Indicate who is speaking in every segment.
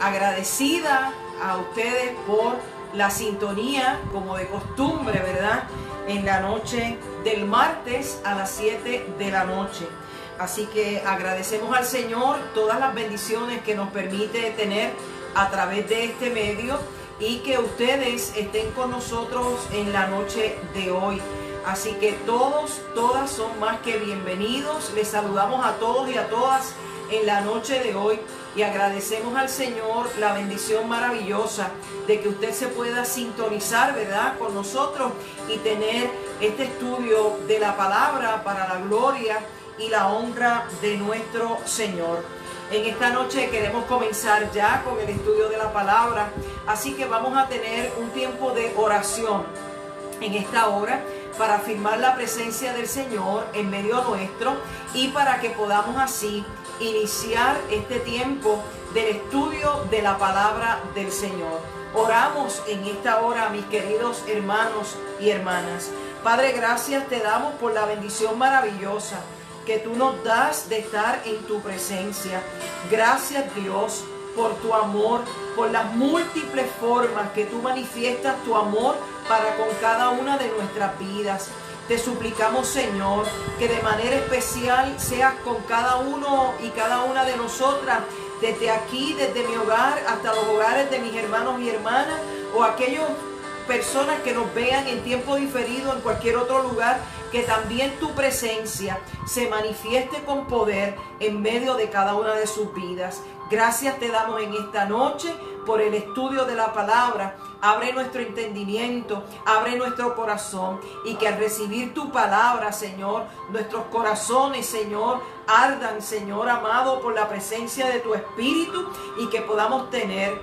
Speaker 1: agradecida a ustedes por la sintonía, como de costumbre, ¿verdad? En la noche del martes a las 7 de la noche. Así que agradecemos al Señor todas las bendiciones que nos permite tener a través de este medio y que ustedes estén con nosotros en la noche de hoy. Así que todos, todas son más que bienvenidos. Les saludamos a todos y a todas en la noche de hoy y agradecemos al Señor la bendición maravillosa de que usted se pueda sintonizar, ¿verdad?, con nosotros y tener este estudio de la palabra para la gloria y la honra de nuestro Señor. En esta noche queremos comenzar ya con el estudio de la palabra, así que vamos a tener un tiempo de oración en esta hora para afirmar la presencia del Señor en medio nuestro y para que podamos así iniciar este tiempo del estudio de la palabra del Señor. Oramos en esta hora, mis queridos hermanos y hermanas. Padre, gracias te damos por la bendición maravillosa que tú nos das de estar en tu presencia. Gracias, Dios, por tu amor, por las múltiples formas que tú manifiestas tu amor para con cada una de nuestras vidas. Te suplicamos, Señor, que de manera especial seas con cada uno y cada una de nosotras, desde aquí, desde mi hogar, hasta los hogares de mis hermanos y hermanas, o aquellas personas que nos vean en tiempo diferido en cualquier otro lugar, que también tu presencia se manifieste con poder en medio de cada una de sus vidas. Gracias te damos en esta noche por el estudio de la palabra. Abre nuestro entendimiento, abre nuestro corazón y que al recibir tu palabra, Señor, nuestros corazones, Señor, ardan, Señor amado, por la presencia de tu Espíritu y que podamos tener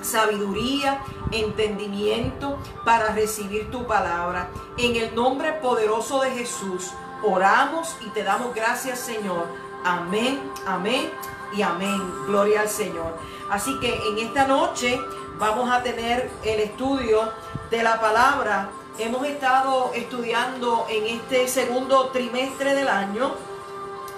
Speaker 1: sabiduría, entendimiento para recibir tu palabra. En el nombre poderoso de Jesús oramos y te damos gracias, Señor. Amén, amén y amén. Gloria al Señor. Así que en esta noche vamos a tener el estudio de la palabra. Hemos estado estudiando en este segundo trimestre del año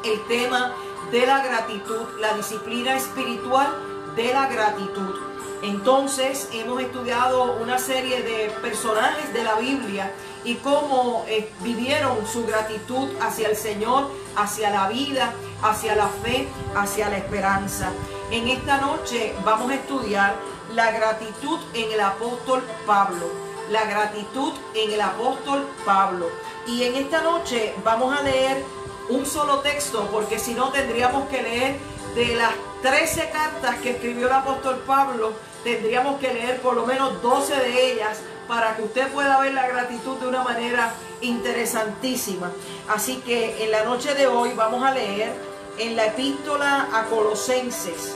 Speaker 1: el tema de la gratitud, la disciplina espiritual de la gratitud. Entonces hemos estudiado una serie de personajes de la Biblia y cómo vivieron su gratitud hacia el Señor, hacia la vida, hacia la fe, hacia la esperanza. En esta noche vamos a estudiar la gratitud en el apóstol Pablo. La gratitud en el apóstol Pablo. Y en esta noche vamos a leer un solo texto, porque si no tendríamos que leer de las 13 cartas que escribió el apóstol Pablo, tendríamos que leer por lo menos 12 de ellas para que usted pueda ver la gratitud de una manera interesantísima. Así que en la noche de hoy vamos a leer en la epístola a Colosenses,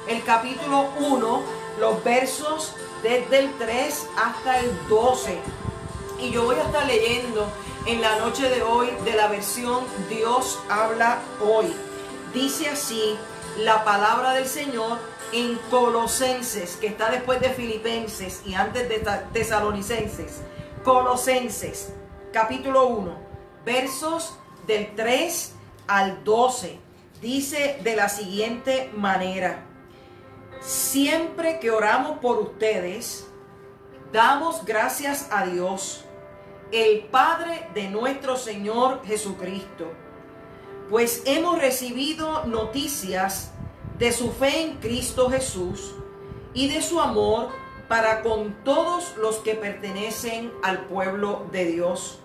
Speaker 1: el capítulo 1, los versos desde el 3 hasta el 12. Y yo voy a estar leyendo en la noche de hoy de la versión Dios habla hoy. Dice así la palabra del Señor en Colosenses, que está después de Filipenses y antes de Tesalonicenses. Colosenses, capítulo 1, versos del 3 al 12. Dice de la siguiente manera: siempre que oramos por ustedes, damos gracias a Dios, el Padre de nuestro Señor Jesucristo, pues hemos recibido noticias de su fe en Cristo Jesús y de su amor para con todos los que pertenecen al pueblo de Dios.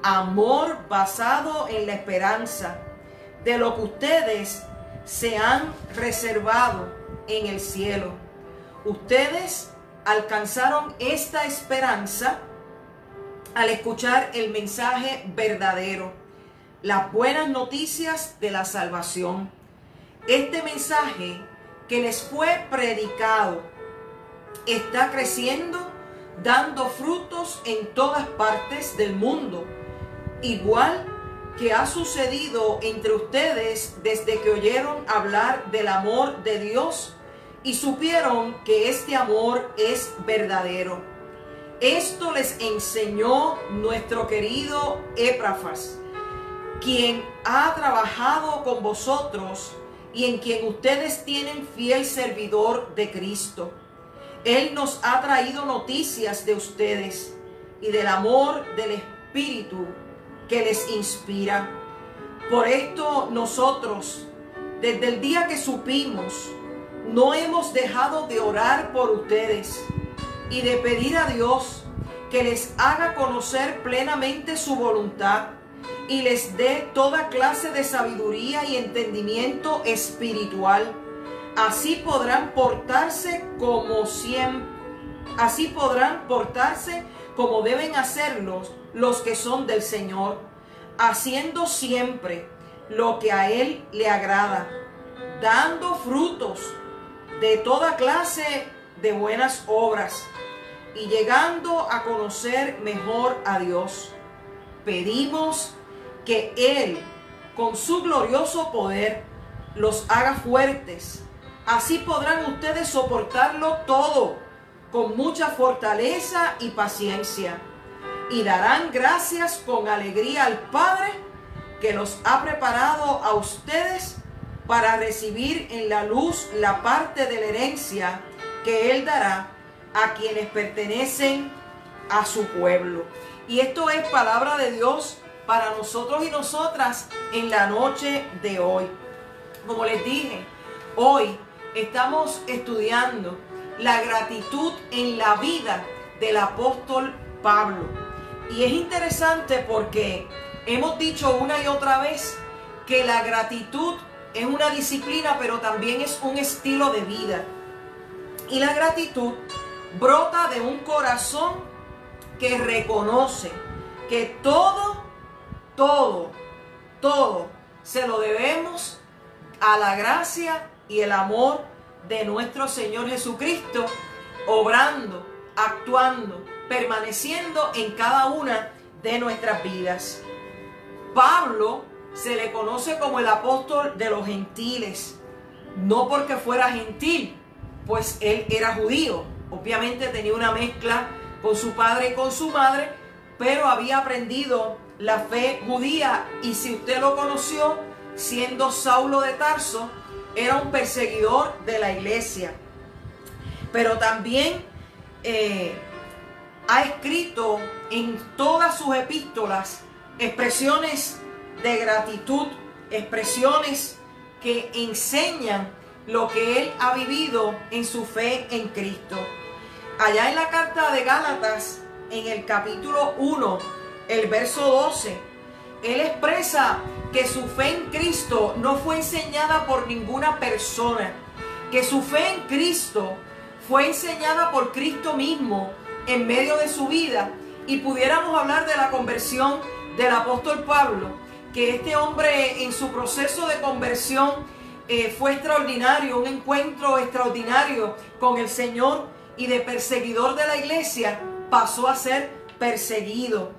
Speaker 1: Amor basado en la esperanza de lo que ustedes se han reservado en el cielo. Ustedes alcanzaron esta esperanza al escuchar el mensaje verdadero, las buenas noticias de la salvación. Este mensaje que les fue predicado está creciendo, dando frutos en todas partes del mundo, igual que ha sucedido entre ustedes desde que oyeron hablar del amor de Dios y supieron que este amor es verdadero. Esto les enseñó nuestro querido Epafras, quien ha trabajado con vosotros y en quien ustedes tienen fiel servidor de Cristo. Él nos ha traído noticias de ustedes y del amor del Espíritu que les inspira. Por esto nosotros, desde el día que supimos, no hemos dejado de orar por ustedes y de pedir a Dios que les haga conocer plenamente su voluntad y les dé toda clase de sabiduría y entendimiento espiritual. Así podrán portarse como deben hacerlo los que son del Señor, haciendo siempre lo que a Él le agrada, dando frutos de toda clase de buenas obras y llegando a conocer mejor a Dios. Pedimos que Él, con su glorioso poder, los haga fuertes. Así podrán ustedes soportarlo todo con mucha fortaleza y paciencia, y darán gracias con alegría al Padre que los ha preparado a ustedes para recibir en la luz la parte de la herencia que Él dará a quienes pertenecen a su pueblo. Y esto es palabra de Dios para nosotros y nosotras en la noche de hoy. Como les dije, hoy estamos estudiando la gratitud en la vida del apóstol Pablo. Y es interesante porque hemos dicho una y otra vez que la gratitud es una disciplina, pero también es un estilo de vida. Y la gratitud brota de un corazón que reconoce que todo se lo debemos a la gracia y el amor de nuestro Señor Jesucristo, obrando, actuando, permaneciendo en cada una de nuestras vidas. Pablo se le conoce como el apóstol de los gentiles, no porque fuera gentil, pues él era judío. Obviamente tenía una mezcla con su padre y con su madre, pero había aprendido la fe judía, y si usted lo conoció siendo Saulo de Tarso, era un perseguidor de la iglesia. Pero también ha escrito en todas sus epístolas expresiones de gratitud, expresiones que enseñan lo que él ha vivido en su fe en Cristo. Allá en la carta de Gálatas, en el capítulo 1, el verso 12, él expresa que su fe en Cristo no fue enseñada por ninguna persona, que su fe en Cristo fue enseñada por Cristo mismo en medio de su vida. Y pudiéramos hablar de la conversión del apóstol Pablo, que este hombre en su proceso de conversión fue extraordinario, un encuentro extraordinario con el Señor, y de perseguidor de la iglesia pasó a ser perseguido.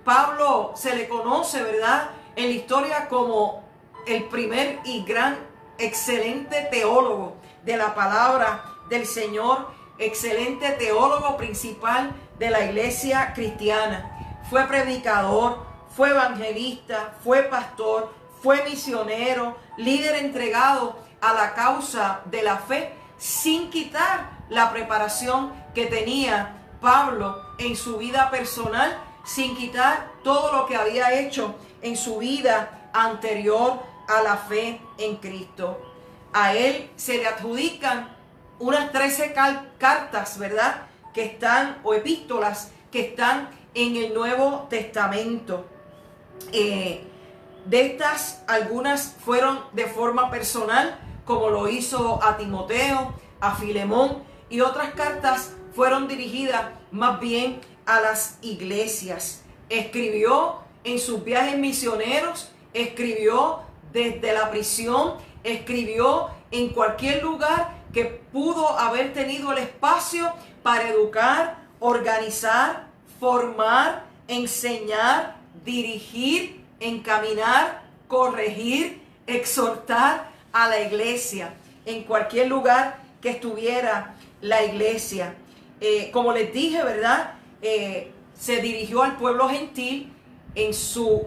Speaker 1: Pablo se le conoce, ¿verdad?, en la historia como el primer y gran, excelente teólogo de la palabra del Señor, excelente teólogo principal de la iglesia cristiana. Fue predicador, fue evangelista, fue pastor, fue misionero, líder entregado a la causa de la fe, sin quitar la preparación que tenía Pablo en su vida personal, sin quitar todo lo que había hecho en su vida anterior a la fe en Cristo. A él se le adjudican unas 13 cartas, ¿verdad?, que están, o epístolas, que están en el Nuevo Testamento. De estas, algunas fueron de forma personal, como lo hizo a Timoteo, a Filemón, y otras cartas fueron dirigidas más bien a las iglesias. Escribió en sus viajes misioneros, escribió desde la prisión, escribió en cualquier lugar que pudo haber tenido el espacio para educar, organizar, formar, enseñar, dirigir, encaminar, corregir, exhortar a la iglesia, en cualquier lugar que estuviera la iglesia. Como les dije, ¿verdad?, se dirigió al pueblo gentil en su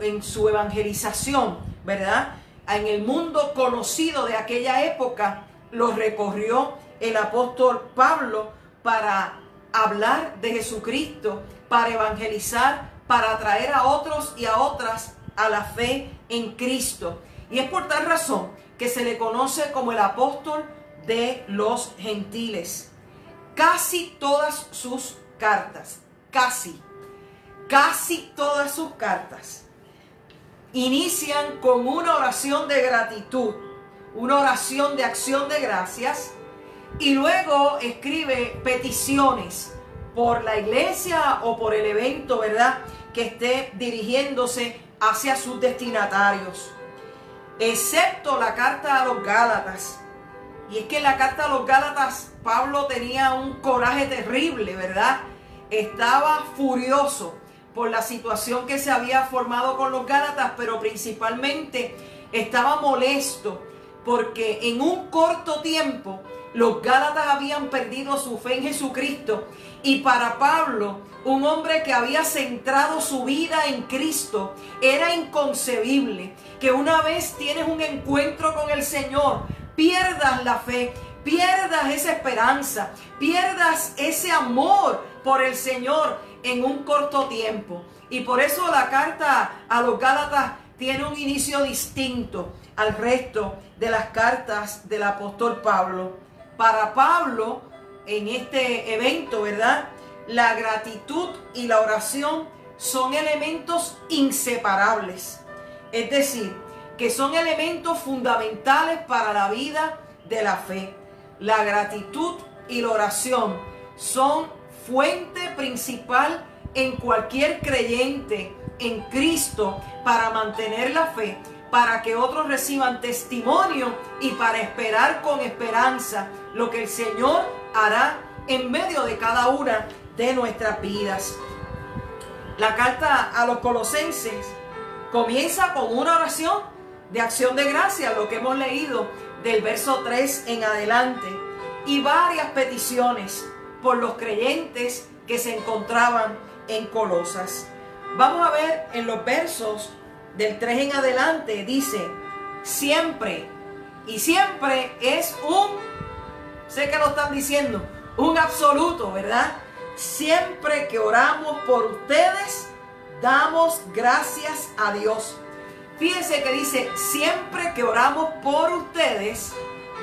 Speaker 1: evangelización, ¿verdad? en el mundo conocido de aquella época, lo recorrió el apóstol Pablo para hablar de Jesucristo, para evangelizar, para atraer a otros y a otras a la fe en Cristo. Y es por tal razón que se le conoce como el apóstol de los gentiles. Casi todas sus cartas, casi todas sus cartas inician con una oración de gratitud, una oración de acción de gracias, y luego escribe peticiones por la iglesia o por el evento, ¿verdad?, que esté dirigiéndose hacia sus destinatarios. Excepto la carta a los Gálatas. Y es que en la carta a los Gálatas Pablo tenía un coraje terrible, ¿verdad? Estaba furioso por la situación que se había formado con los Gálatas, pero principalmente estaba molesto porque en un corto tiempo los Gálatas habían perdido su fe en Jesucristo. Y para Pablo, un hombre que había centrado su vida en Cristo, era inconcebible que una vez tienes un encuentro con el Señor, pierdas la fe, pierdas esa esperanza, pierdas ese amor por el Señor en un corto tiempo. Y por eso la carta a los Gálatas tiene un inicio distinto al resto de las cartas del apóstol Pablo. Para Pablo, en este evento, ¿verdad?, la gratitud y la oración son elementos inseparables. Es decir, que son elementos fundamentales para la vida de la fe. La gratitud y la oración son fuente principal en cualquier creyente en Cristo para mantener la fe, para que otros reciban testimonio y para esperar con esperanza lo que el Señor hará en medio de cada una de nuestras vidas. La carta a los Colosenses comienza con una oración de acción de gracias, lo que hemos leído del verso 3 en adelante, y varias peticiones por los creyentes que se encontraban en Colosas. Vamos a ver en los versos del 3 en adelante, dice siempre, y siempre es sé que lo están diciendo, un absoluto, ¿verdad? Siempre que oramos por ustedes, damos gracias a Dios. Fíjense que dice, siempre que oramos por ustedes,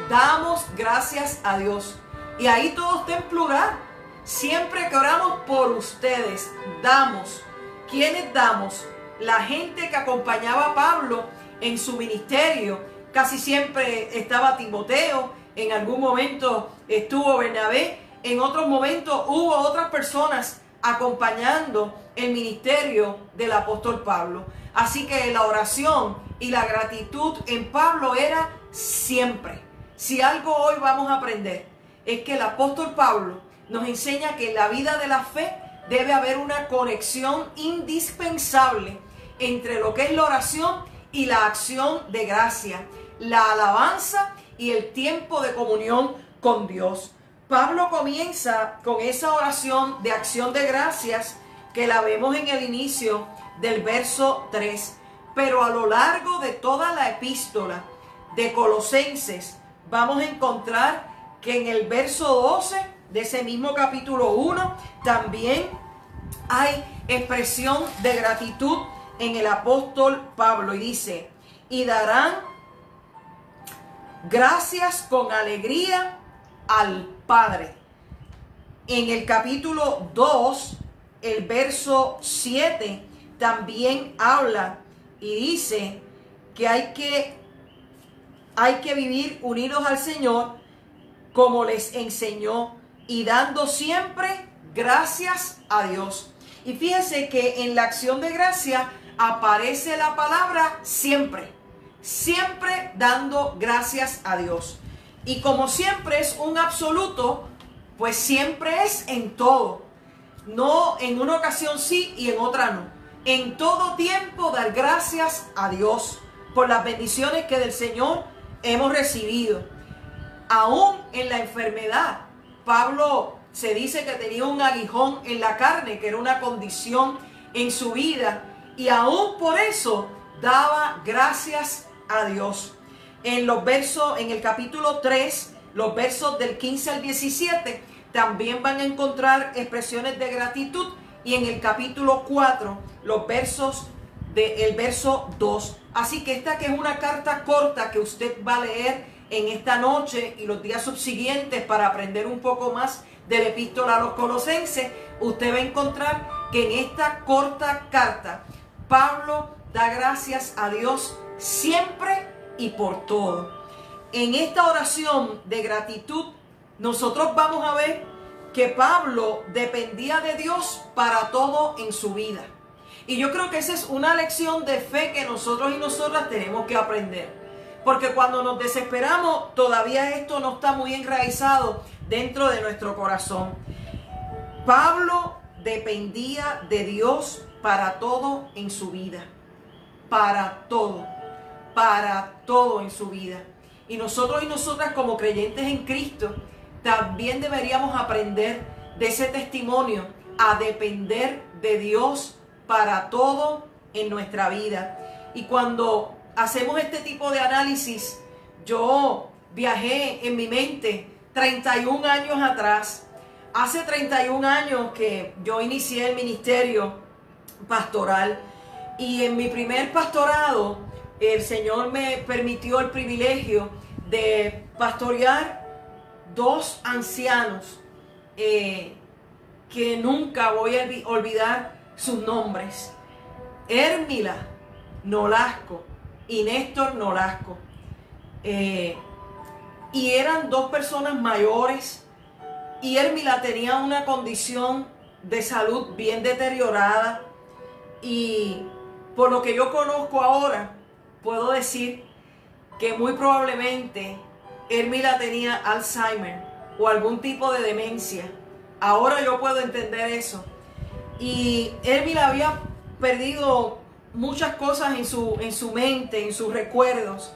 Speaker 1: damos gracias a Dios. Y ahí todo está en plural. Siempre que oramos por ustedes, damos. ¿Quiénes damos? La gente que acompañaba a Pablo en su ministerio. Casi siempre estaba Timoteo, en algún momento estuvo Bernabé, en otros momentos hubo otras personas acompañando el ministerio del apóstol Pablo. Así que la oración y la gratitud en Pablo era siempre. Si algo hoy vamos a aprender es que el apóstol Pablo nos enseña que en la vida de la fe debe haber una conexión indispensable entre lo que es la oración y la acción de gracia, la alabanza y el tiempo de comunión con Dios. Pablo comienza con esa oración de acción de gracias que la vemos en el inicio del verso 3. Pero a lo largo de toda la epístola de Colosenses vamos a encontrar que en el verso 12 de ese mismo capítulo 1 también hay expresión de gratitud en el apóstol Pablo, y dice, y darán gracias con alegría al Padre. En el capítulo 2, el verso 7, también habla y dice que hay que vivir unidos al Señor como les enseñó y dando siempre gracias a Dios. Y fíjense que en la acción de gracia aparece la palabra siempre, siempre dando gracias a Dios. Y como siempre es un absoluto, pues siempre es en todo. No en una ocasión sí y en otra no. En todo tiempo dar gracias a Dios por las bendiciones que del Señor hemos recibido. Aún en la enfermedad, Pablo se dice que tenía un aguijón en la carne, que era una condición en su vida, y aún por eso daba gracias a Dios. En el capítulo 3, los versos del 15 al 17, también van a encontrar expresiones de gratitud. Y en el capítulo 4, los versos del verso 2. Así que esta que es una carta corta que usted va a leer en esta noche y los días subsiguientes para aprender un poco más de la epístola a los Colosenses, usted va a encontrar que en esta corta carta Pablo da gracias a Dios siempre y por todo. En esta oración de gratitud nosotros vamos a ver que Pablo dependía de Dios para todo en su vida. Y yo creo que esa es una lección de fe que nosotros y nosotras tenemos que aprender. Porque cuando nos desesperamos, todavía esto no está muy enraizado dentro de nuestro corazón. Pablo dependía de Dios para todo en su vida. Para todo en su vida. Y nosotros y nosotras como creyentes en Cristo, también deberíamos aprender de ese testimonio a depender de Dios para todo en nuestra vida. Y cuando hacemos este tipo de análisis, yo viajé en mi mente 31 años atrás. Hace 31 años que yo inicié el ministerio pastoral, y en mi primer pastorado el Señor me permitió el privilegio de pastorear 2 ancianos que nunca voy a olvidar sus nombres: Hérmila Nolasco y Néstor Nolasco. Y eran 2 personas mayores, y Hérmila tenía una condición de salud bien deteriorada, y por lo que yo conozco ahora, puedo decir que muy probablemente Hérmila tenía Alzheimer o algún tipo de demencia. Ahora yo puedo entender eso. Y Hérmila había perdido muchas cosas en su mente, en sus recuerdos.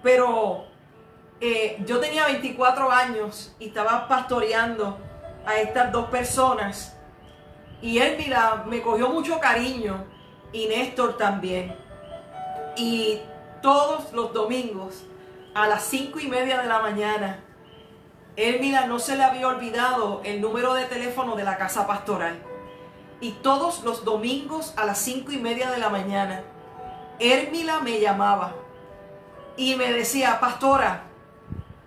Speaker 1: Pero yo tenía 24 años y estaba pastoreando a estas 2 personas. Y Hérmila me cogió mucho cariño, y Néstor también. Y todos los domingos a las 5:30 de la mañana, Hérmila no se le había olvidado el número de teléfono de la casa pastoral. Y todos los domingos a las 5:30 de la mañana, Hérmila me llamaba y me decía: pastora,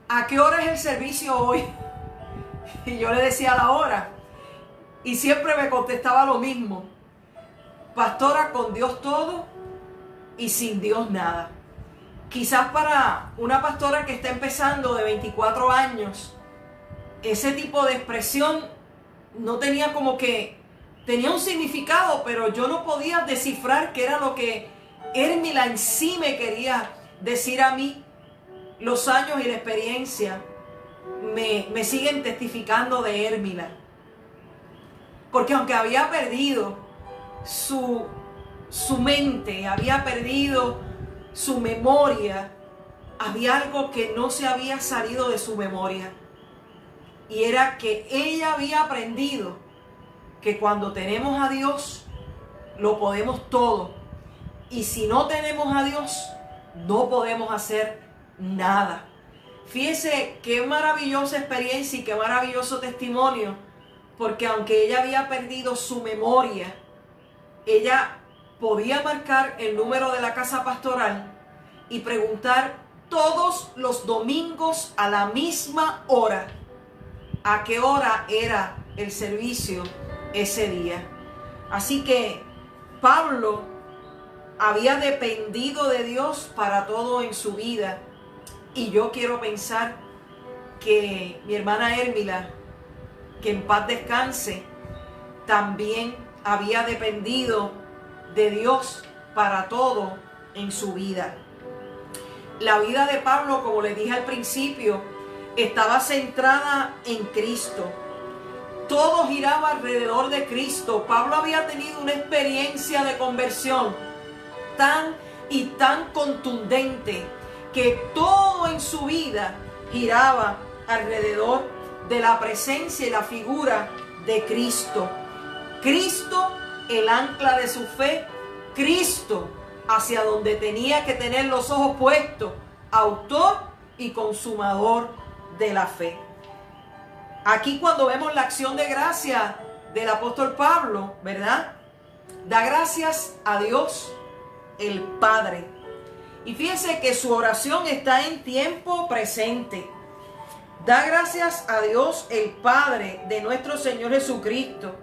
Speaker 1: ¿a qué hora es el servicio hoy? Y yo le decía la hora. Y siempre me contestaba lo mismo: pastora, con Dios todo y sin Dios nada. Quizás para una pastora que está empezando de 24 años, ese tipo de expresión no tenía tenía un significado, pero yo no podía descifrar qué era lo que Hérmila en sí me quería decir a mí. Los años y la experiencia me siguen testificando de Hérmila. Porque aunque había perdido su mente, había perdido su memoria, había algo que no se había salido de su memoria. Y era que ella había aprendido que cuando tenemos a Dios, lo podemos todo. Y si no tenemos a Dios, no podemos hacer nada. Fíjese qué maravillosa experiencia y qué maravilloso testimonio. Porque aunque ella había perdido su memoria, ella podía marcar el número de la casa pastoral y preguntar todos los domingos a la misma hora a qué hora era el servicio ese día. Así que Pablo había dependido de Dios para todo en su vida. Y yo quiero pensar que mi hermana Hérmila, que en paz descanse, también había dependido de Dios para todo en su vida. La vida de Pablo, como les dije al principio, estaba centrada en Cristo. Todo giraba alrededor de Cristo. Pablo había tenido una experiencia de conversión tan contundente que todo en su vida giraba alrededor de la presencia y la figura de Cristo. Cristo, el ancla de su fe. Cristo, hacia donde tenía que tener los ojos puestos, autor y consumador de la fe. Aquí cuando vemos la acción de gracia del apóstol Pablo, ¿verdad? Da gracias a Dios, el Padre. Y fíjense que su oración está en tiempo presente. Da gracias a Dios, el Padre de nuestro Señor Jesucristo,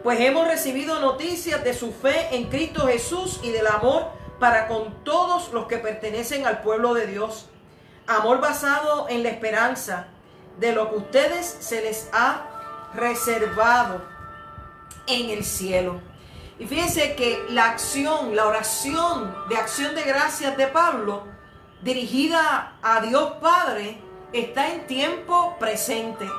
Speaker 1: pues hemos recibido noticias de su fe en Cristo Jesús y del amor para con todos los que pertenecen al pueblo de Dios. Amor basado en la esperanza de lo que a ustedes se les ha reservado en el cielo. Y fíjense que la oración de acción de gracias de Pablo, dirigida a Dios Padre, está en tiempo presente.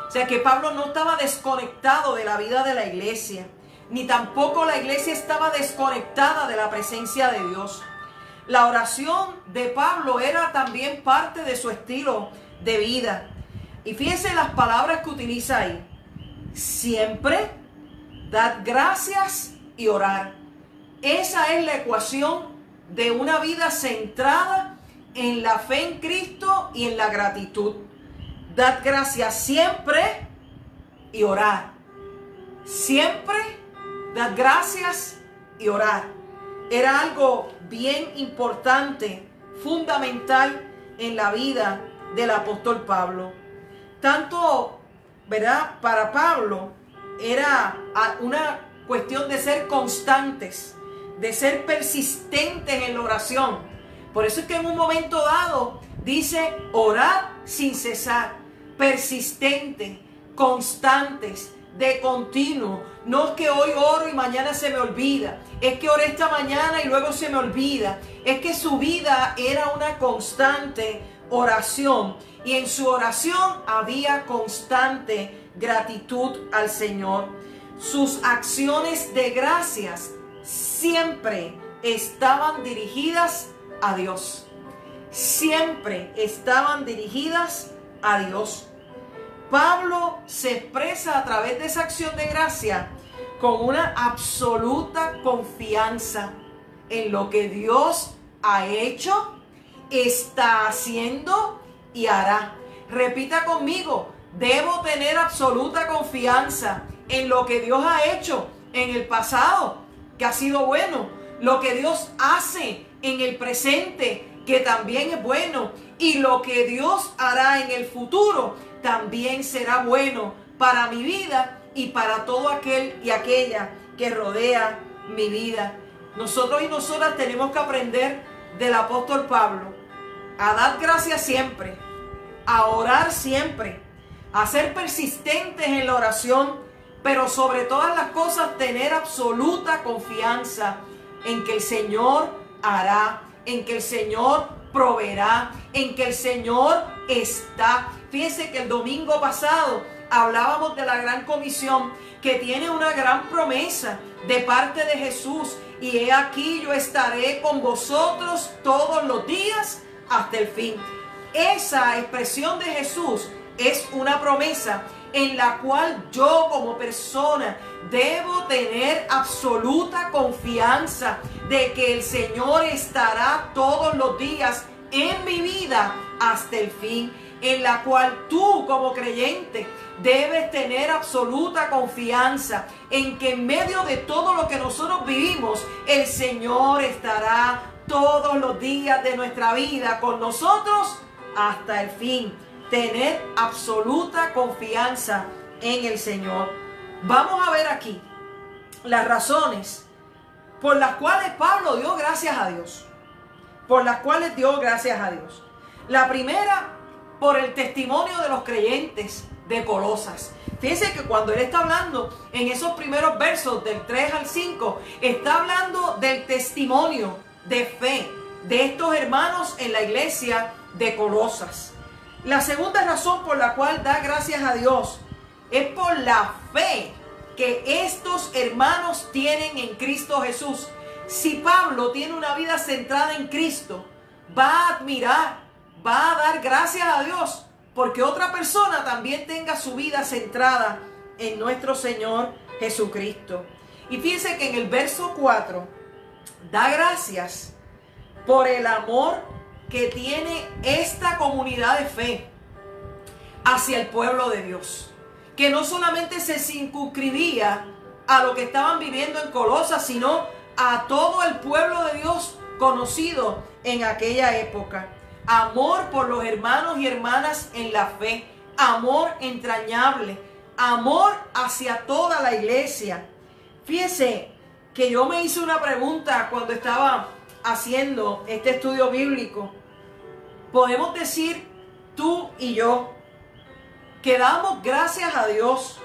Speaker 1: O sea que Pablo no estaba desconectado de la vida de la iglesia, ni tampoco la iglesia estaba desconectada de la presencia de Dios. La oración de Pablo era también parte de su estilo de vida. Y fíjense las palabras que utiliza ahí. Siempre, dad gracias y orar. Esa es la ecuación de una vida centrada en la fe en Cristo y en la gratitud. Dad gracias siempre y orar. Siempre, dad gracias y orar. Era algo bien importante, fundamental en la vida del apóstol Pablo. Tanto, ¿verdad? Para Pablo era una cuestión de ser constantes, de ser persistentes en la oración. Por eso es que en un momento dado dice orar sin cesar, persistente, constantes, de continuo. No es que hoy oro y mañana se me olvida, es que oré esta mañana y luego se me olvida. Es que su vida era una constante oración, y en su oración había constante gratitud al Señor. Sus acciones de gracias siempre estaban dirigidas a Dios. Siempre estaban dirigidas a Dios. Pablo se expresa a través de esa acción de gracia con una absoluta confianza en lo que Dios ha hecho, está haciendo y hará. Repita conmigo: debo tener absoluta confianza en lo que Dios ha hecho en el pasado, que ha sido bueno, lo que Dios hace en el presente, que también es bueno, y lo que Dios hará en el futuro también será bueno para mi vida y para todo aquel y aquella que rodea mi vida. Nosotros y nosotras tenemos que aprender del apóstol Pablo a dar gracias siempre, a orar siempre, a ser persistentes en la oración, pero sobre todas las cosas tener absoluta confianza en que el Señor hará, en que el Señor proveerá, en que el Señor está. Fíjense que el domingo pasado hablábamos de la gran comisión, que tiene una gran promesa de parte de Jesús. Y he aquí, yo estaré con vosotros todos los días hasta el fin. Esa expresión de Jesús es una promesa en la cual yo como persona debo tener absoluta confianza de que el Señor estará todos los días en mi vida hasta el fin, en la cual tú como creyente debes tener absoluta confianza en que en medio de todo lo que nosotros vivimos, el Señor estará todos los días de nuestra vida con nosotros hasta el fin. Tener absoluta confianza en el Señor. Vamos a ver aquí las razones por las cuales Pablo dio gracias a Dios. Por las cuales dio gracias a Dios. La primera, por el testimonio de los creyentes de Colosas. Fíjense que cuando él está hablando en esos primeros versos del 3 al 5, está hablando del testimonio de fe de estos hermanos en la iglesia de Colosas. La segunda razón por la cual da gracias a Dios es por la fe que estos hermanos tienen en Cristo Jesús. Si Pablo tiene una vida centrada en Cristo, va a admirar, va a dar gracias a Dios porque otra persona también tenga su vida centrada en nuestro Señor Jesucristo. Y fíjense que en el verso 4 da gracias por el amor que tiene esta comunidad de fe hacia el pueblo de Dios, que no solamente se circunscribía a lo que estaban viviendo en Colosas, sino a todo el pueblo de Dios conocido en aquella época. Amor por los hermanos y hermanas en la fe, amor entrañable, amor hacia toda la iglesia. Fíjese que yo me hice una pregunta cuando estaba haciendo este estudio bíblico. Podemos decir tú y yo que damos gracias a Dios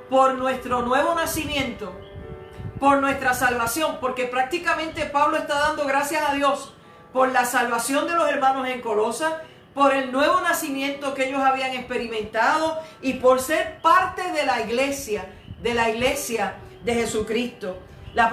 Speaker 1: por nuestro nuevo nacimiento, por nuestra salvación, porque prácticamente Pablo está dando gracias a Dios por la salvación de los hermanos en Colosas, por el nuevo nacimiento que ellos habían experimentado y por ser parte de la iglesia de Jesucristo. Las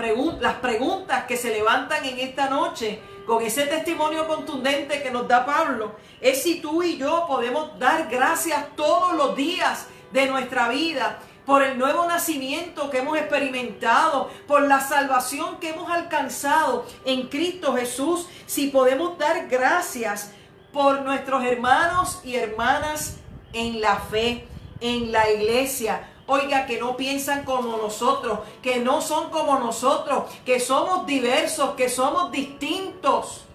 Speaker 1: preguntas que se levantan en esta noche con ese testimonio contundente que nos da Pablo es si tú y yo podemos dar gracias todos los días de nuestra vida por el nuevo nacimiento que hemos experimentado, por la salvación que hemos alcanzado en Cristo Jesús, si podemos dar gracias por nuestros hermanos y hermanas en la fe, en la iglesia. Oiga, que no piensan como nosotros, que no son como nosotros, que somos diversos, que somos distintos.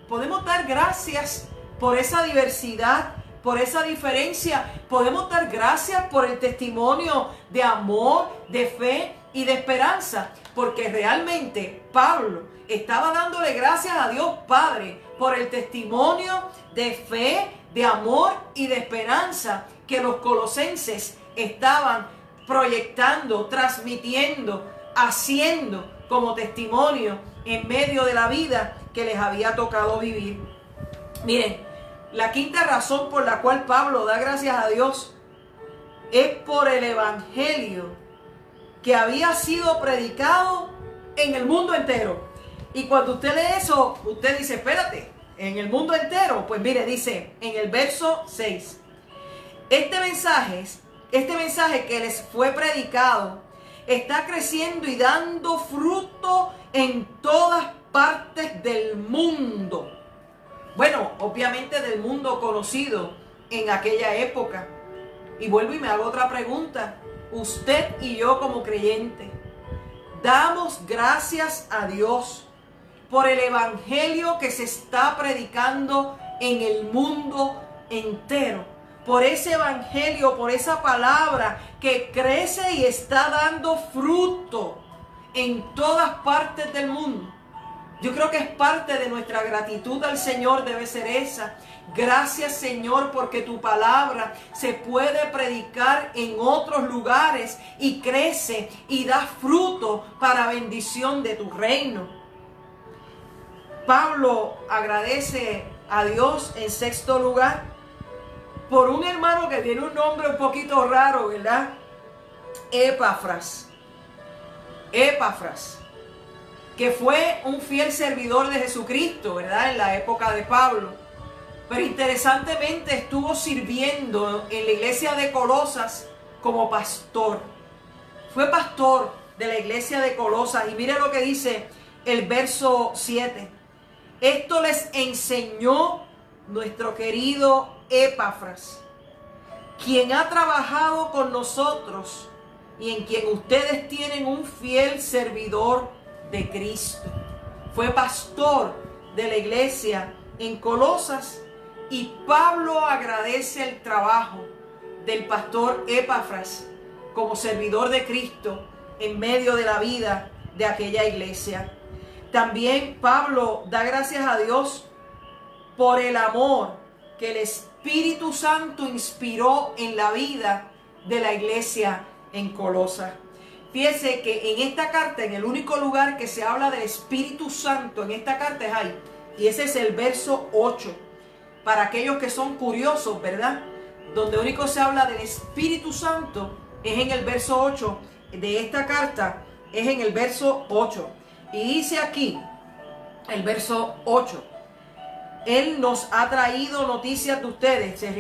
Speaker 1: Podemos dar gracias por esa diversidad, por esa diferencia. Podemos dar gracias por el testimonio de amor, de fe y de esperanza, porque realmente Pablo estaba dándole gracias a Dios Padre por el testimonio de fe, de amor y de esperanza que los colosenses estaban proyectando, transmitiendo, haciendo como testimonio en medio de la vida que les había tocado vivir. Miren, la quinta razón por la cual Pablo da gracias a Dios es por el evangelio que había sido predicado en el mundo entero. Y cuando usted lee eso, usted dice, espérate, ¿en el mundo entero? Pues mire, dice en el verso 6, este mensaje que les fue predicado está creciendo y dando fruto en todas partes del mundo. Bueno, obviamente del mundo conocido en aquella época. Y vuelvo y me hago otra pregunta. Usted y yo como creyentes, ¿damos gracias a Dios por el evangelio que se está predicando en el mundo entero? Por ese evangelio, por esa palabra que crece y está dando fruto en todas partes del mundo. Yo creo que es parte de nuestra gratitud al Señor, debe ser esa. Gracias, Señor, porque tu palabra se puede predicar en otros lugares y crece y da fruto para bendición de tu reino. Pablo agradece a Dios en sexto lugar por un hermano que tiene un nombre un poquito raro, ¿verdad? Epafras, que fue un fiel servidor de Jesucristo, ¿verdad? En la época de Pablo. Pero interesantemente estuvo sirviendo en la iglesia de Colosas como pastor. Fue pastor de la iglesia de Colosas. Y mire lo que dice el verso 7. Esto les enseñó nuestro querido Epafras, quien ha trabajado con nosotros y en quien ustedes tienen un fiel servidor de Cristo. Fue pastor de la iglesia en Colosas y Pablo agradece el trabajo del pastor Epafras como servidor de Cristo en medio de la vida de aquella iglesia. También Pablo da gracias a Dios por el amor que el Espíritu Santo inspiró en la vida de la iglesia en Colosas. Fíjese que en esta carta, en el único lugar que se habla del Espíritu Santo, en esta carta es ahí. Y ese es el verso 8. Para aquellos que son curiosos, ¿verdad? Donde único se habla del Espíritu Santo es en el verso 8 de esta carta, es en el verso 8. Y dice aquí, el verso 8. Él nos ha traído noticias de ustedes, se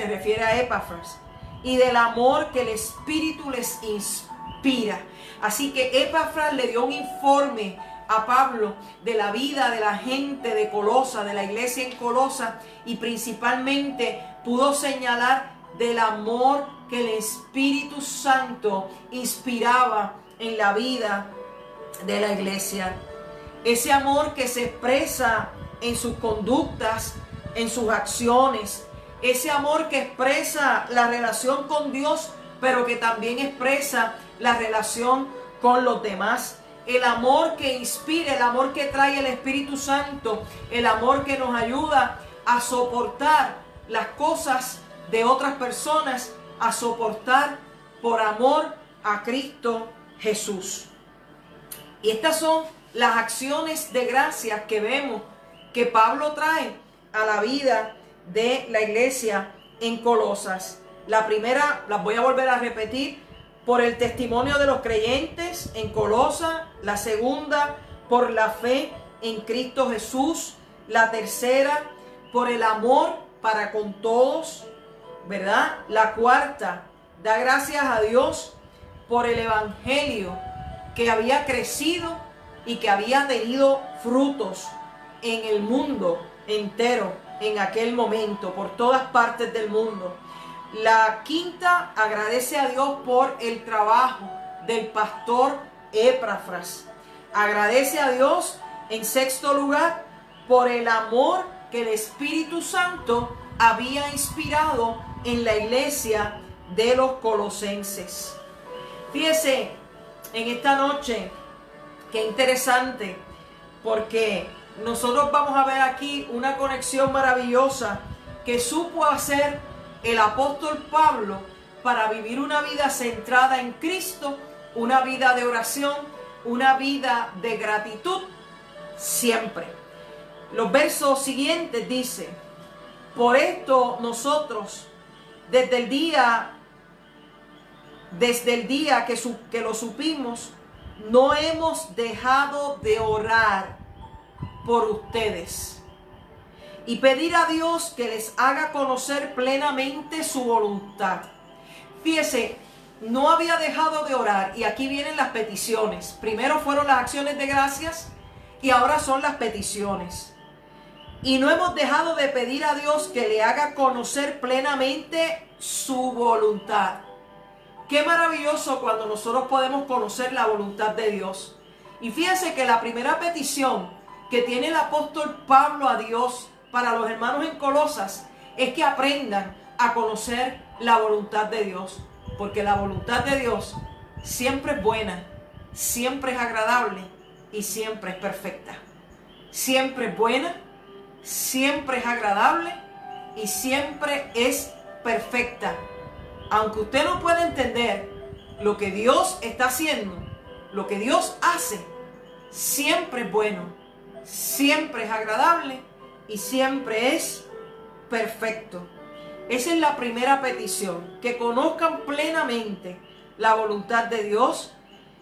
Speaker 1: refiere a Epafras, y del amor que el Espíritu les inspira. Así que Epafras le dio un informe a Pablo de la vida de la gente de Colosa, de la iglesia en Colosa, y principalmente pudo señalar del amor que el Espíritu Santo inspiraba en la vida de la iglesia. Ese amor que se expresa en sus conductas, en sus acciones. Ese amor que expresa la relación con Dios, pero que también expresa la relación con los demás. El amor que inspira, el amor que trae el Espíritu Santo, el amor que nos ayuda a soportar las cosas de otras personas, a soportar por amor a Cristo Jesús. Y estas son las acciones de gracias que vemos que Pablo trae a la vida de la iglesia en Colosas. La primera, las voy a volver a repetir, por el testimonio de los creyentes en Colosas. La segunda, por la fe en Cristo Jesús. La tercera, por el amor para con todos, ¿verdad? La cuarta, da gracias a Dios por el evangelio que había crecido y que había tenido frutos en el mundo entero en aquel momento, por todas partes del mundo. La quinta, agradece a Dios por el trabajo del pastor Epafras. Agradece a Dios, en sexto lugar, por el amor que el Espíritu Santo había inspirado en la iglesia de los colosenses. Fíjese, en esta noche, qué interesante, porque nosotros vamos a ver aquí una conexión maravillosa que supo hacer el apóstol Pablo para vivir una vida centrada en Cristo, una vida de oración, una vida de gratitud siempre. Los versos siguientes dicen: por esto nosotros, desde el día que lo supimos, no hemos dejado de orar por ustedes y pedir a Dios que les haga conocer plenamente su voluntad. Fíjese, no había dejado de orar, y aquí vienen las peticiones. Primero fueron las acciones de gracias y ahora son las peticiones. Y no hemos dejado de pedir a Dios que le haga conocer plenamente su voluntad. Qué maravilloso cuando nosotros podemos conocer la voluntad de Dios. Y fíjense que la primera petición que tiene el apóstol Pablo a Dios para los hermanos en Colosas es que aprendan a conocer la voluntad de Dios. Porque la voluntad de Dios siempre es buena, siempre es agradable y siempre es perfecta. Siempre es buena, siempre es agradable y siempre es perfecta. Aunque usted no pueda entender lo que Dios está haciendo, lo que Dios hace, siempre es bueno, siempre es agradable y siempre es perfecto. Esa es la primera petición, que conozcan plenamente la voluntad de Dios.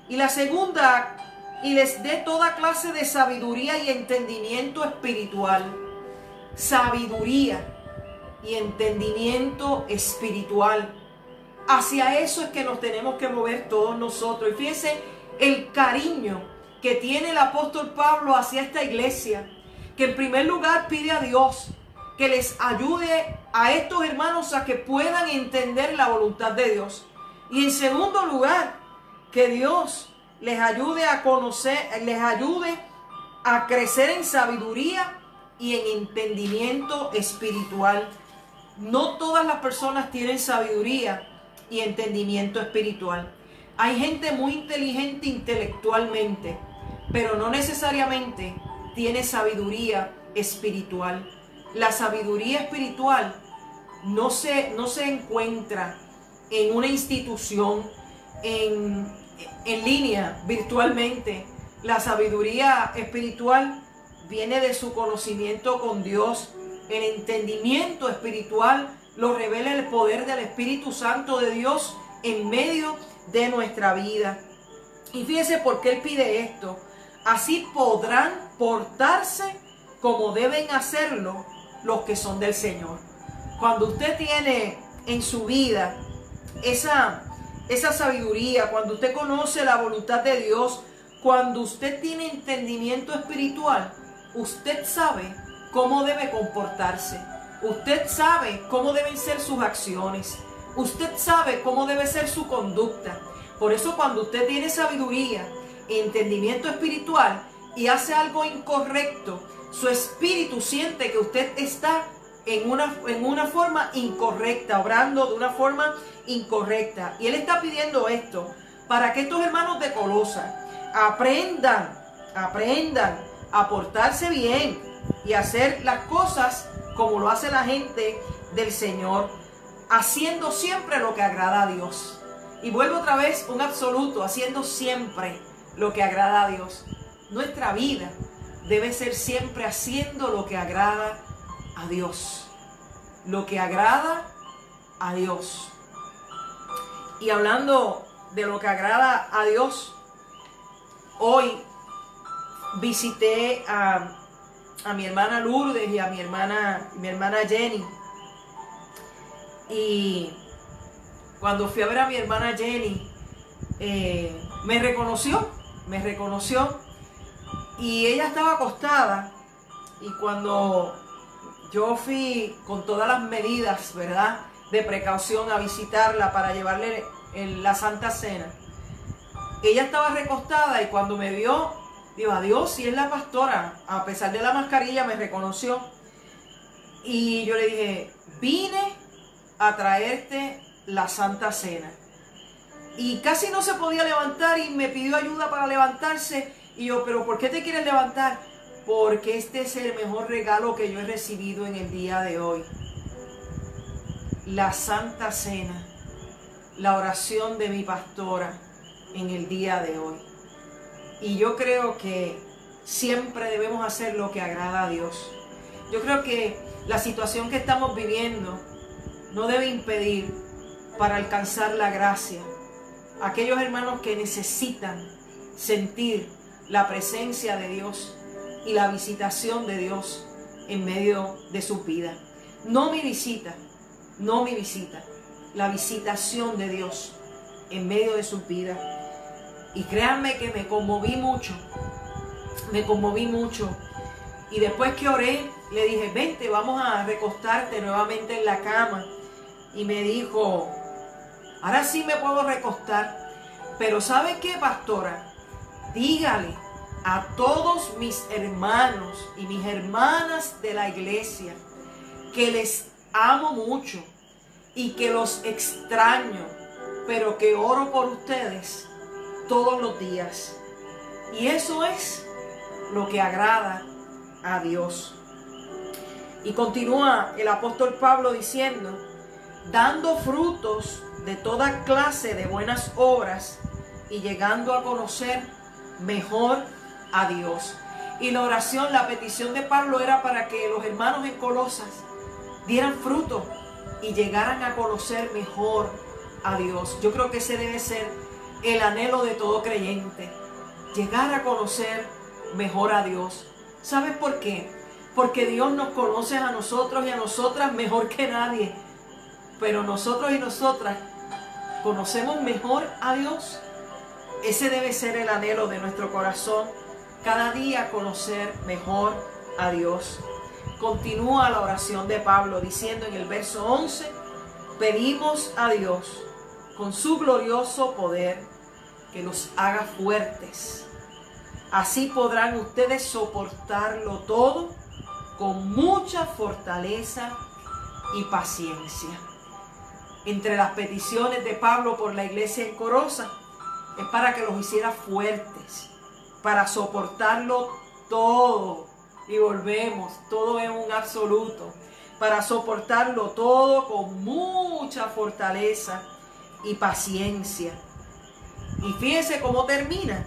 Speaker 1: Y la segunda, y les dé toda clase de sabiduría y entendimiento espiritual. Sabiduría y entendimiento espiritual. Hacia eso es que nos tenemos que mover todos nosotros. Y fíjense el cariño que tiene el apóstol Pablo hacia esta iglesia, que en primer lugar pide a Dios que les ayude a estos hermanos a que puedan entender la voluntad de Dios. Y en segundo lugar, que Dios les ayude a conocer, les ayude a crecer en sabiduría y en entendimiento espiritual. No todas las personas tienen sabiduría y entendimiento espiritual. Hay gente muy inteligente intelectualmente, pero no necesariamente tiene sabiduría espiritual. La sabiduría espiritual no se encuentra en una institución, en línea, virtualmente. La sabiduría espiritual viene de su conocimiento con Dios. El entendimiento espiritual lo revela el poder del Espíritu Santo de Dios en medio de nuestra vida. Y fíjese por qué Él pide esto. Así podrán portarse como deben hacerlo los que son del Señor. Cuando usted tiene en su vida esa sabiduría, cuando usted conoce la voluntad de Dios, Cuando usted tiene entendimiento espiritual, usted sabe cómo debe comportarse. Usted sabe cómo deben ser sus acciones. Usted sabe cómo debe ser su conducta. Por eso cuando usted tiene sabiduría, entendimiento espiritual y hace algo incorrecto, su espíritu siente que usted está en una forma incorrecta, obrando de una forma incorrecta. Y él está pidiendo esto para que estos hermanos de Colosa aprendan a portarse bien y hacer las cosas como lo hace la gente del Señor, haciendo siempre lo que agrada a Dios. Y vuelvo otra vez un absoluto, haciendo siempre lo que agrada a Dios. Nuestra vida debe ser siempre haciendo lo que agrada a Dios. Lo que agrada a Dios. Y hablando de lo que agrada a Dios, hoy visité a mi hermana Lourdes y a mi hermana Jenny. Y cuando fui a ver a mi hermana Jenny, me reconoció. Y ella estaba acostada. Y cuando yo fui con todas las medidas, ¿verdad?, de precaución a visitarla para llevarle la Santa Cena, ella estaba recostada y cuando me vio, digo, adiós, si es la pastora. A pesar de la mascarilla me reconoció. Y yo le dije, vine a traerte la Santa Cena. Y casi no se podía levantar y me pidió ayuda para levantarse. Y yo, pero ¿por qué te quieres levantar? Porque este es el mejor regalo que yo he recibido en el día de hoy. La Santa Cena, la oración de mi pastora en el día de hoy. Y yo creo que siempre debemos hacer lo que agrada a Dios. Yo creo que la situación que estamos viviendo no debe impedir para alcanzar la gracia. Aquellos hermanos que necesitan sentir la presencia de Dios y la visitación de Dios en medio de su vida. No mi visita, la visitación de Dios en medio de su vida. Y créanme que me conmoví mucho. Y después que oré, le dije, vente, vamos a recostarte nuevamente en la cama. Y me dijo, ahora sí me puedo recostar. Pero ¿sabe qué, pastora? Dígale a todos mis hermanos y mis hermanas de la iglesia que les amo mucho y que los extraño, pero que oro por ustedes todos los días. Y eso es lo que agrada a Dios. Y continúa el apóstol Pablo diciendo, dando frutos de toda clase de buenas obras y llegando a conocer mejor a Dios. Y la oración, la petición de Pablo era para que los hermanos en Colosas dieran fruto y llegaran a conocer mejor a Dios. Yo creo que ese debe ser el anhelo de todo creyente, llegar a conocer mejor a Dios. ¿Sabes por qué? Porque Dios nos conoce a nosotros y a nosotras mejor que nadie. Pero nosotros y nosotras conocemos mejor a Dios. Ese debe ser el anhelo de nuestro corazón, cada día conocer mejor a Dios. Continúa la oración de Pablo diciendo en el verso 11, pedimos a Dios con su glorioso poder que los haga fuertes. Así podrán ustedes soportarlo todo con mucha fortaleza y paciencia. Entre las peticiones de Pablo por la iglesia en Colosas es para que los hiciera fuertes, para soportarlo todo. Y volvemos, todo es un absoluto. Para soportarlo todo con mucha fortaleza y paciencia. Y fíjense cómo termina.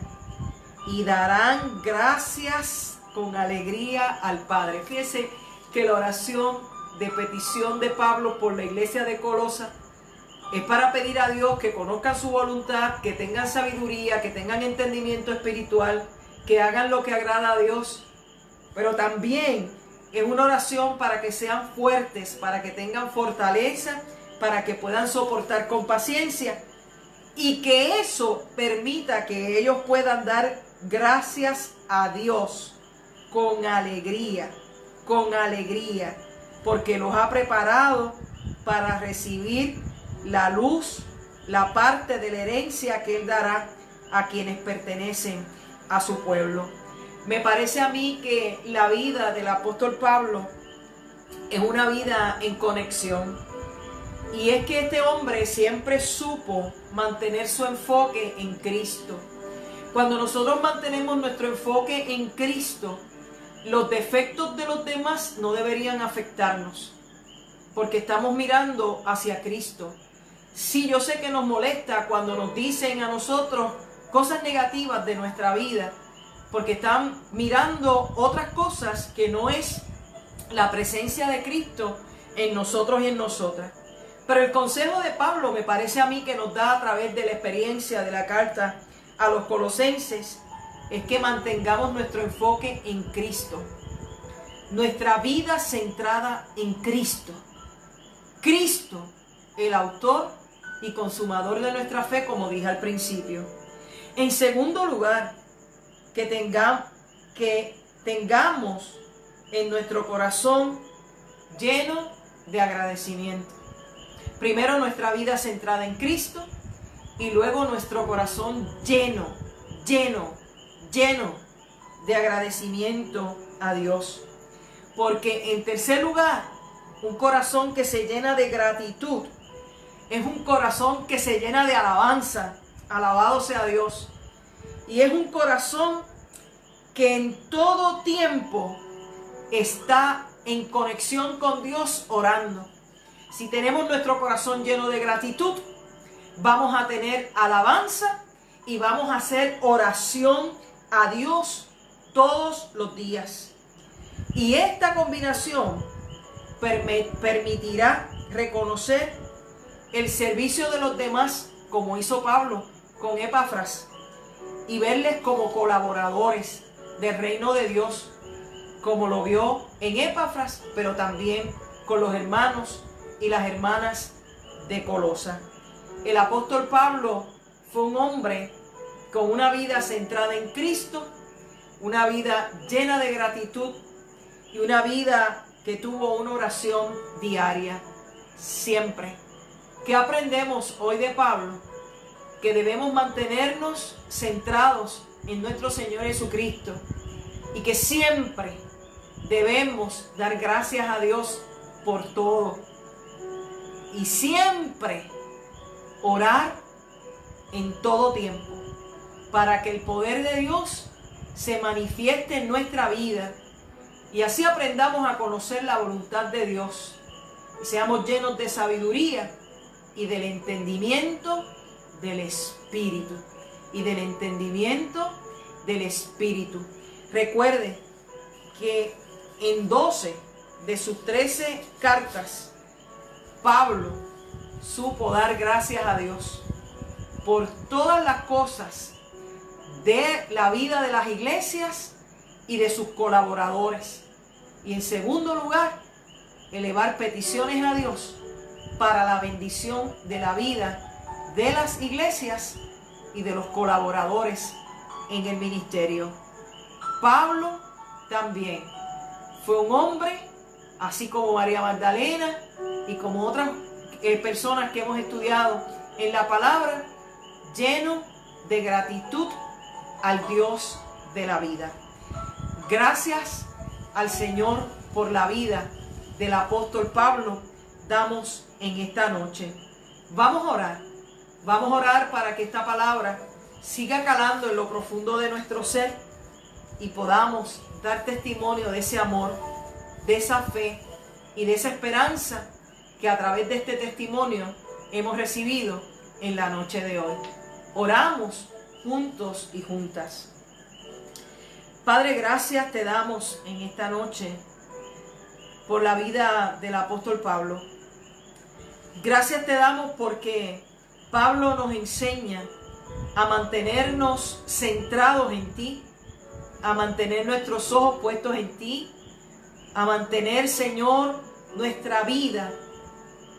Speaker 1: Y darán gracias con alegría al Padre. Fíjense que la oración de petición de Pablo por la iglesia de Colosas es para pedir a Dios que conozcan su voluntad, que tengan sabiduría, que tengan entendimiento espiritual, que hagan lo que agrada a Dios. Pero también es una oración para que sean fuertes, para que tengan fortaleza, para que puedan soportar con paciencia y que eso permita que ellos puedan dar gracias a Dios con alegría, porque los ha preparado para recibir la luz, la parte de la herencia que Él dará a quienes pertenecen a su pueblo. Me parece a mí que la vida del apóstol Pablo es una vida en conexión. Y es que este hombre siempre supo mantener su enfoque en Cristo. Cuando nosotros mantenemos nuestro enfoque en Cristo, los defectos de los demás no deberían afectarnos, porque estamos mirando hacia Cristo. Sí, yo sé que nos molesta cuando nos dicen a nosotros cosas negativas de nuestra vida, porque están mirando otras cosas que no es la presencia de Cristo en nosotros y en nosotras. Pero el consejo de Pablo me parece a mí que nos da a través de la experiencia de la carta a los Colosenses, es que mantengamos nuestro enfoque en Cristo, nuestra vida centrada en Cristo. Cristo, el autor y consumador de nuestra fe, como dije al principio. En segundo lugar, que tengamos en nuestro corazón lleno de agradecimiento. Primero nuestra vida centrada en Cristo y luego nuestro corazón lleno de agradecimiento a Dios. Porque en tercer lugar, un corazón que se llena de gratitud es un corazón que se llena de alabanza. Alabado sea Dios. Y es un corazón que en todo tiempo está en conexión con Dios orando. Si tenemos nuestro corazón lleno de gratitud, vamos a tener alabanza y vamos a hacer oración a Dios todos los días. Y esta combinación permitirá reconocer el servicio de los demás, como hizo Pablo con Epafras, y verles como colaboradores del reino de Dios, como lo vio en Epafras, pero también con los hermanos y las hermanas de Colosa. El apóstol Pablo fue un hombre con una vida centrada en Cristo, una vida llena de gratitud y una vida que tuvo una oración diaria, siempre. ¿Qué aprendemos hoy de Pablo? Que debemos mantenernos centrados en nuestro Señor Jesucristo y que siempre debemos dar gracias a Dios por todo y siempre orar en todo tiempo para que el poder de Dios se manifieste en nuestra vida y así aprendamos a conocer la voluntad de Dios y seamos llenos de sabiduría y del entendimiento del Espíritu. Recuerde que en 12 de sus 13 cartas, Pablo supo dar gracias a Dios por todas las cosas de la vida de las iglesias y de sus colaboradores. Y en segundo lugar, elevar peticiones a Dios para la bendición de la vida de las iglesias y de los colaboradores en el ministerio. Pablo también fue un hombre, así como María Magdalena y como otras personas que hemos estudiado en la palabra, lleno de gratitud al Dios de la vida. Gracias al Señor por la vida del apóstol Pablo damos en esta noche. Vamos a orar para que esta palabra siga calando en lo profundo de nuestro ser y podamos dar testimonio de ese amor, de esa fe y de esa esperanza que a través de este testimonio hemos recibido en la noche de hoy. Oramos juntos y juntas. Padre, gracias te damos en esta noche por la vida del apóstol Pablo. Gracias te damos porque Pablo nos enseña a mantenernos centrados en ti, a mantener nuestros ojos puestos en ti, a mantener, Señor, nuestra vida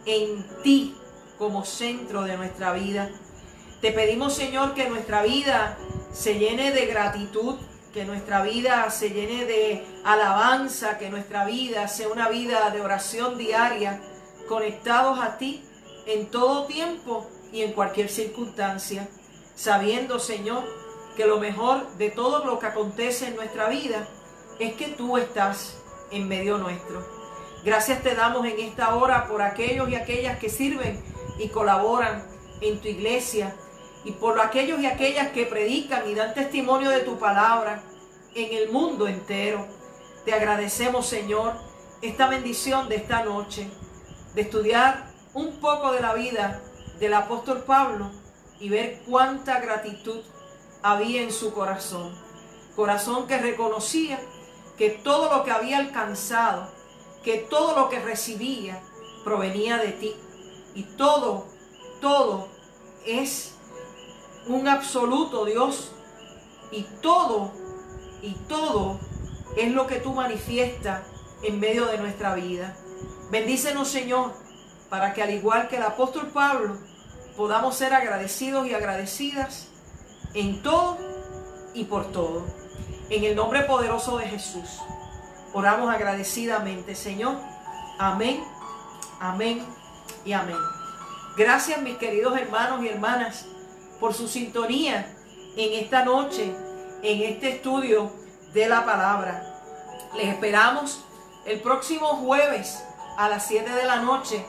Speaker 1: en ti como centro de nuestra vida. Te pedimos, Señor, que nuestra vida se llene de gratitud, que nuestra vida se llene de alabanza, que nuestra vida sea una vida de oración diaria, conectados a ti en todo tiempo y en cualquier circunstancia, sabiendo, Señor, que lo mejor de todo lo que acontece en nuestra vida es que tú estás en medio nuestro. Gracias te damos en esta hora por aquellos y aquellas que sirven y colaboran en tu iglesia, y por aquellos y aquellas que predican y dan testimonio de tu palabra en el mundo entero. Te agradecemos, Señor, esta bendición de esta noche, de estudiar un poco de la vida del apóstol Pablo y ver cuánta gratitud había en su corazón. Corazón que reconocía que todo lo que había alcanzado, que todo lo que recibía provenía de ti. Y todo es un absoluto, Dios. Y todo es lo que tú manifiestas en medio de nuestra vida. Bendícenos, Señor, para que al igual que el apóstol Pablo, podamos ser agradecidos y agradecidas en todo y por todo. En el nombre poderoso de Jesús, oramos agradecidamente, Señor. Amén, amén y amén. Gracias, mis queridos hermanos y hermanas, por su sintonía en esta noche, en este estudio de la palabra. Les esperamos el próximo jueves a las 7 de la noche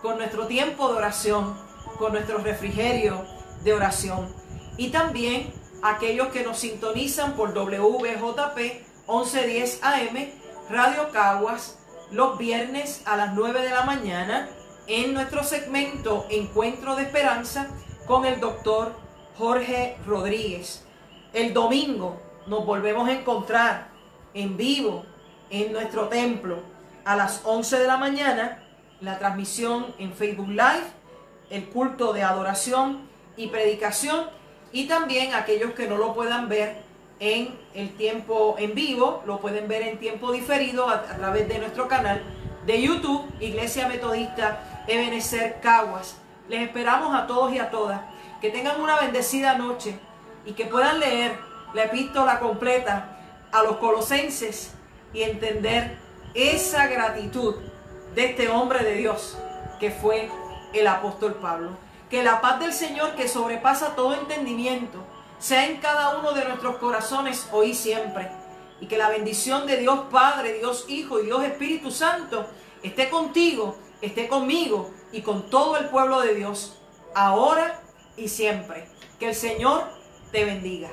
Speaker 1: con nuestro tiempo de oración, con nuestro refrigerio de oración. Y también aquellos que nos sintonizan por WBJP 1110 AM, Radio Caguas, los viernes a las 9 de la mañana, en nuestro segmento Encuentro de Esperanza con el doctor Jorge Rodríguez. El domingo nos volvemos a encontrar en vivo en nuestro templo a las 11 de la mañana, la transmisión en Facebook Live, el culto de adoración y predicación, y también aquellos que no lo puedan ver en el tiempo en vivo, lo pueden ver en tiempo diferido a través de nuestro canal de YouTube, Iglesia Metodista Ebenezer Caguas. Les esperamos a todos y a todas que tengan una bendecida noche y que puedan leer la epístola completa a los Colosenses y entender esa gratitud de este hombre de Dios que fue el apóstol Pablo. Que la paz del Señor, que sobrepasa todo entendimiento, sea en cada uno de nuestros corazones hoy y siempre. Y que la bendición de Dios Padre, Dios Hijo y Dios Espíritu Santo esté contigo, esté conmigo y con todo el pueblo de Dios, ahora y siempre. Que el Señor te bendiga.